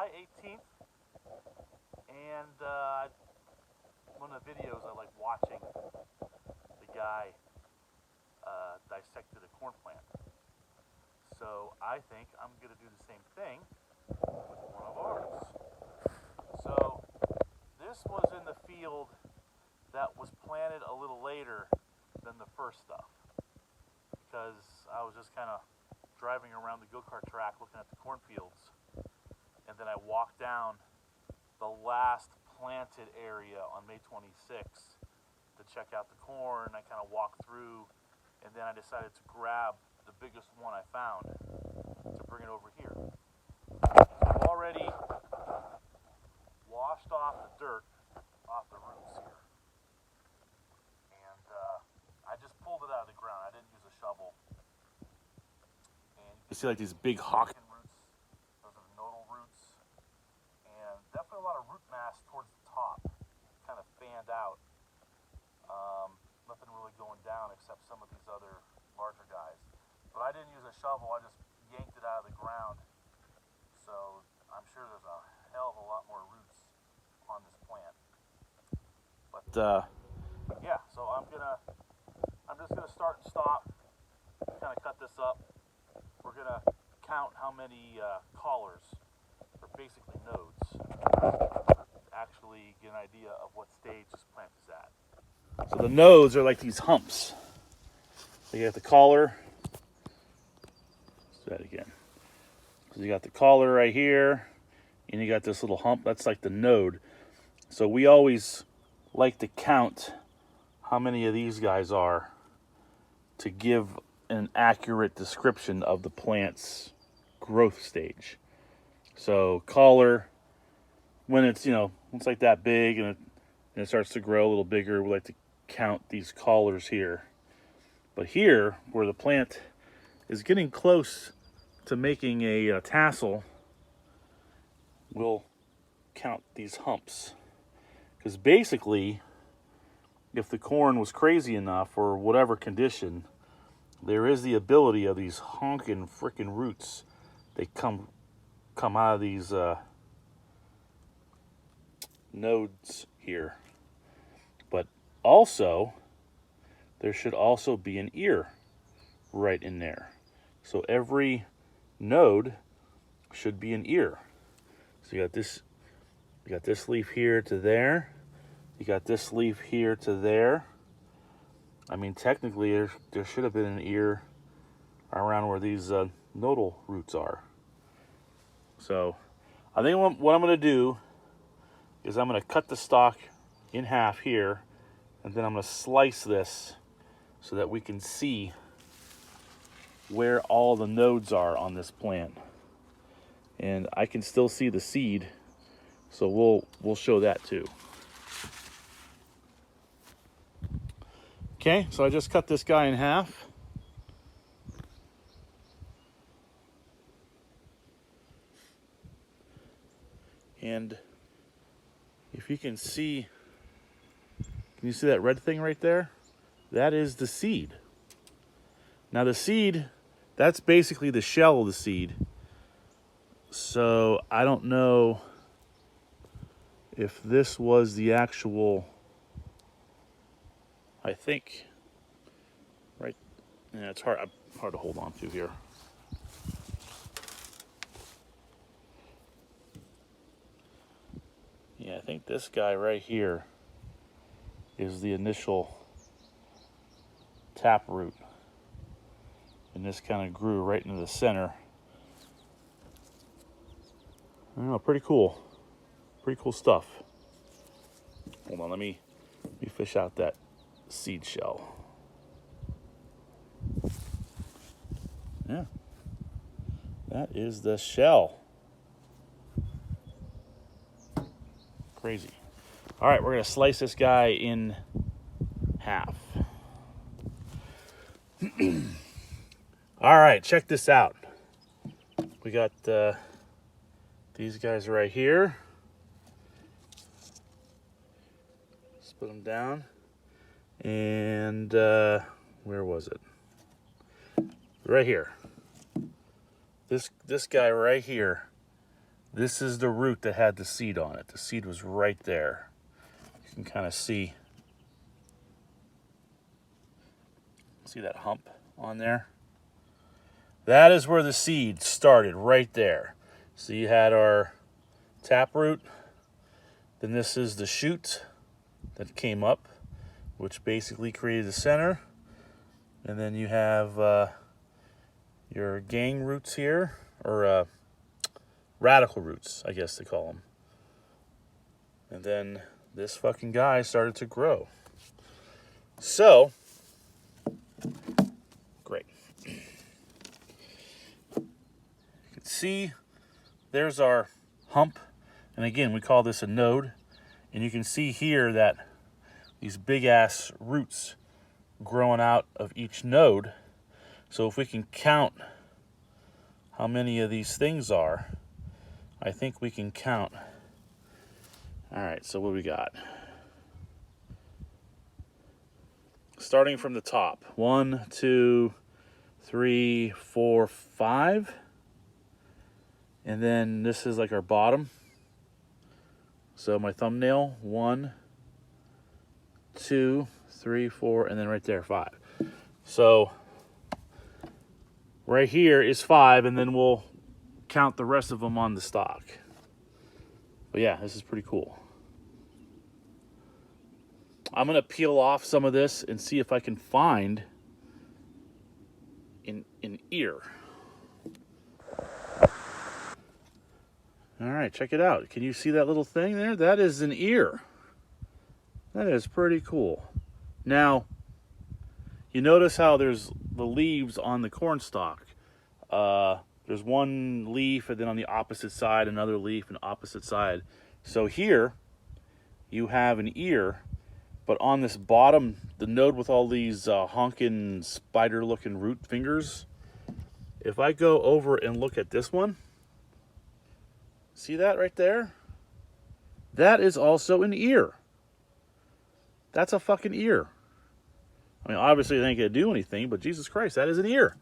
July 18th, and one of the videos I like watching, the guy dissected a corn plant. So I think I'm going to do the same thing with one of ours. So this was in the field that was planted a little later than the first stuff, because I was just kind of driving around the go-kart track looking at the cornfields, and then I walked down the last planted area on May 26th to check out the corn. I kind of walked through, and then I decided to grab the biggest one I found to bring it over here. I've already washed off the dirt off the roots here, and I just pulled it out of the ground. I didn't use a shovel. And you can see like these big hawking roots. Those are the nodal roots, and definitely a lot of root mass towards the top, kind of fanned out. Nothing really going down except some of these other larger guys. But I didn't use a shovel, I just yanked it out of the ground. So I'm sure there's a hell of a lot more roots on this plant. But yeah, so I'm just gonna start and stop, kind of cut this up. We're gonna count how many collars, or basically nodes, to actually get an idea of what stage this plant is at. So the nodes are like these humps. So you got the collar. Let's do that again. So you got the collar right here, and you got this little hump. That's like the node. So we always like to count how many of these guys are to give an accurate description of the plant's growth stage. So collar, when it's, it's like that big and it starts to grow a little bigger, we like to count these collars here. But here, where the plant is getting close to making a tassel, we'll count these humps. Because basically, if the corn was crazy enough or whatever condition, there is the ability of these honking frickin' roots. They come out of these nodes here. But also, there should also be an ear right in there. So every node should be an ear. So you got this leaf here to there. You got this leaf here to there. I mean, technically, there should have been an ear around where these nodal roots are. So I think what I'm going to do is I'm going to cut the stalk in half here, and then I'm going to slice this so that we can see where all the nodes are on this plant. And I can still see the seed, so we'll show that too. Okay, so I just cut this guy in half. And if you can see, can you see that red thing right there? That is the seed. Now the seed, that's basically the shell of the seed. So I don't know if this was the actual, I think, right, yeah, it's hard to hold on to here. Yeah, I think this guy right here is the initial taproot. And this kind of grew right into the center. I don't know, pretty cool. Pretty cool stuff. Hold on, let me fish out that seed shell. Yeah, that is the shell. Crazy. All right, we're gonna slice this guy in half. All right, check this out. We got these guys right here. Split them down. And where was it? Right here. This guy right here This is the root that had the seed on it. The seed was right there. You can kind of see that hump on there? That is where the seed started, right there. So you had our taproot. Then this is the shoot that came up, which basically created the center. And then you have your gang roots here, or radical roots, I guess they call them. And then this fucking guy started to grow. So, great. You can see there's our hump. And again, we call this a node. And you can see here that these big ass roots growing out of each node. So if we can count how many of these things are, I think we can count. All right, so what do we got? Starting from the top. 1, 2, 3, 4, 5. And then this is like our bottom. So my thumbnail, 1, 2, 3, 4, and then right there, 5. So right here is 5, and then we'll count the rest of them on the stalk. But yeah, this is pretty cool. I'm going to peel off some of this and see if I can find an ear. All right, check it out. Can you see that little thing there? That is an ear. That is pretty cool. Now, you notice how there's the leaves on the corn stalk. There's one leaf, and then on the opposite side, another leaf, and opposite side. So here, you have an ear, but on this bottom, the node with all these honking spider-looking root fingers, if I go over and look at this one, see that right there? That is also an ear. That's a fucking ear. I mean, obviously it ain't gonna do anything, but Jesus Christ, that is an ear.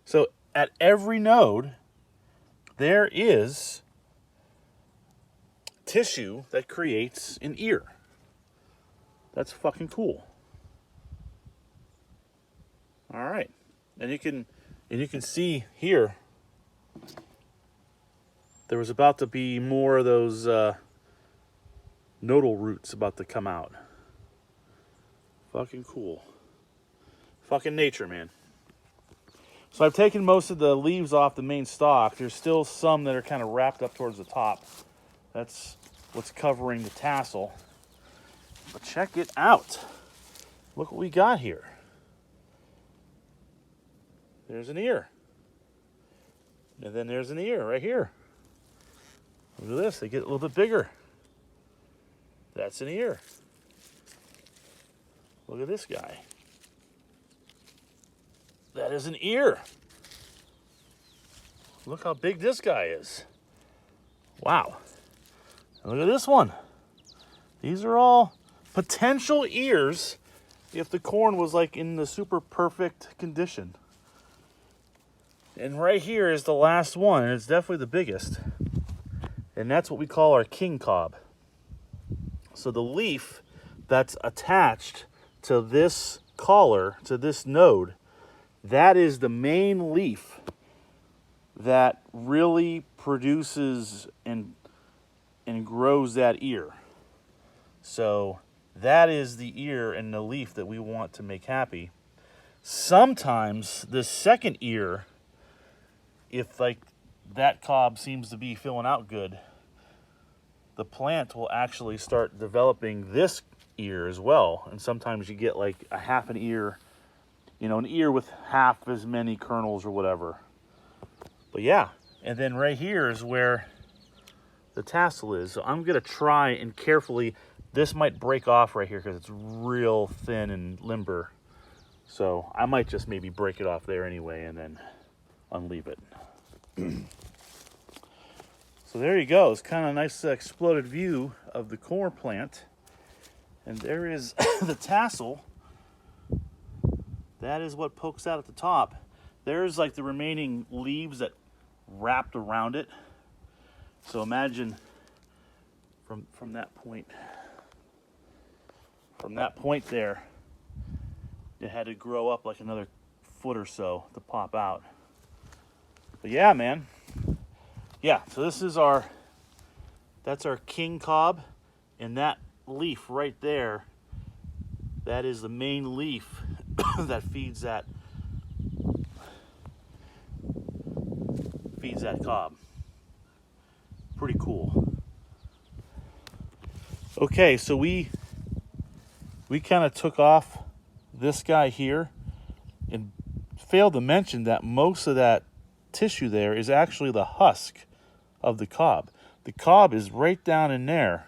So at every node, there is tissue that creates an ear. That's fucking cool. All right, and you can see here, there was about to be more of those nodal roots about to come out. Fucking cool. Fucking nature, man. So I've taken most of the leaves off the main stalk. There's still some that are kind of wrapped up towards the top. That's what's covering the tassel. But check it out. Look what we got here. There's an ear. And then there's an ear right here. Look at this. They get a little bit bigger. That's an ear. Look at this guy. That is an ear. Look how big this guy is. Wow. And look at this one. These are all potential ears if the corn was like in the super perfect condition. And right here is the last one, and it's definitely the biggest. And that's what we call our king cob. So the leaf that's attached to this collar, to this node, that is the main leaf that really produces and grows that ear. So that is the ear and the leaf that we want to make happy. Sometimes the second ear, if like that cob seems to be filling out good, the plant will actually start developing this ear as well. And sometimes you get like a half an ear, you know, an ear with half as many kernels or whatever. But yeah, and then right here is where the tassel is. So I'm gonna try and carefully, this might break off right here because it's real thin and limber. So I might just maybe break it off there anyway and then unleave it. So there you go. It's kind of a nice exploded view of the corn plant. And there is the tassel. That is what pokes out at the top. There's like the remaining leaves that wrapped around it. So imagine from that point. From that point there, it had to grow up like another foot or so to pop out. But yeah, man. Yeah, so this is that's our king cob, and that leaf right there, that is the main leaf that feeds that cob. Pretty cool. Okay, so we kind of took off this guy here and failed to mention that most of that tissue there is actually the husk of the cob. The cob is right down in there.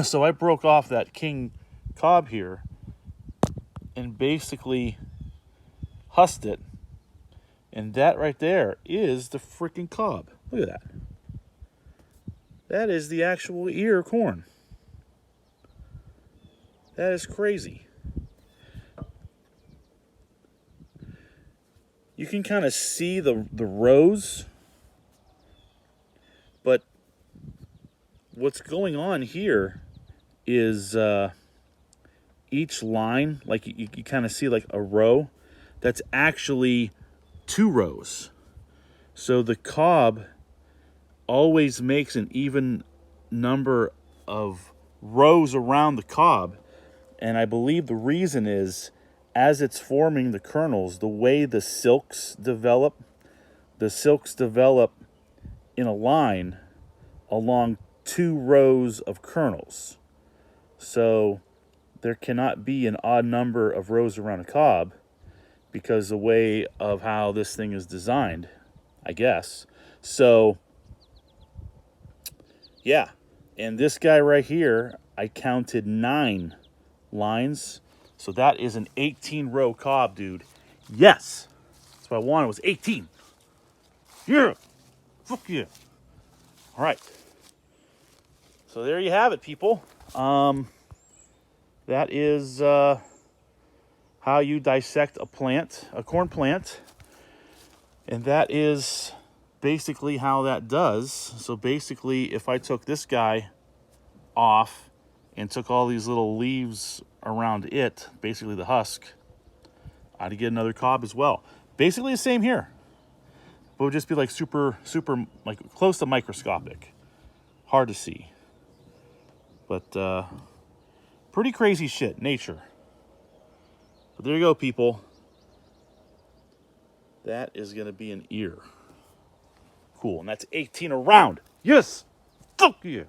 So I broke off that king cob here and basically husked it. And that right there is the freaking cob. Look at that. That is the actual ear corn. That is crazy. You can kind of see the rows, but what's going on here is each line, like you kind of see like a row, that's actually 2 rows. So the cob always makes an even number of rows around the cob. And I believe the reason is, as it's forming the kernels, the way the silks develop in a line along 2 rows of kernels. So there cannot be an odd number of rows around a cob because the way of how this thing is designed, I guess. So yeah, and this guy right here, I counted 9 lines. So that is an 18-row cob, dude. Yes, that's what I wanted, was 18. Yeah, fuck yeah. All right, so there you have it, people. That is how you dissect a corn plant. And that is basically how that does. So basically, if I took this guy off and took all these little leaves around it, basically the husk, I'd get another cob as well. Basically the same here, but it would just be like super, like close to microscopic. Hard to see. But pretty crazy shit, nature. But there you go, people. That is going to be an ear. Cool, and that's 18 around. Yes! Fuck yeah!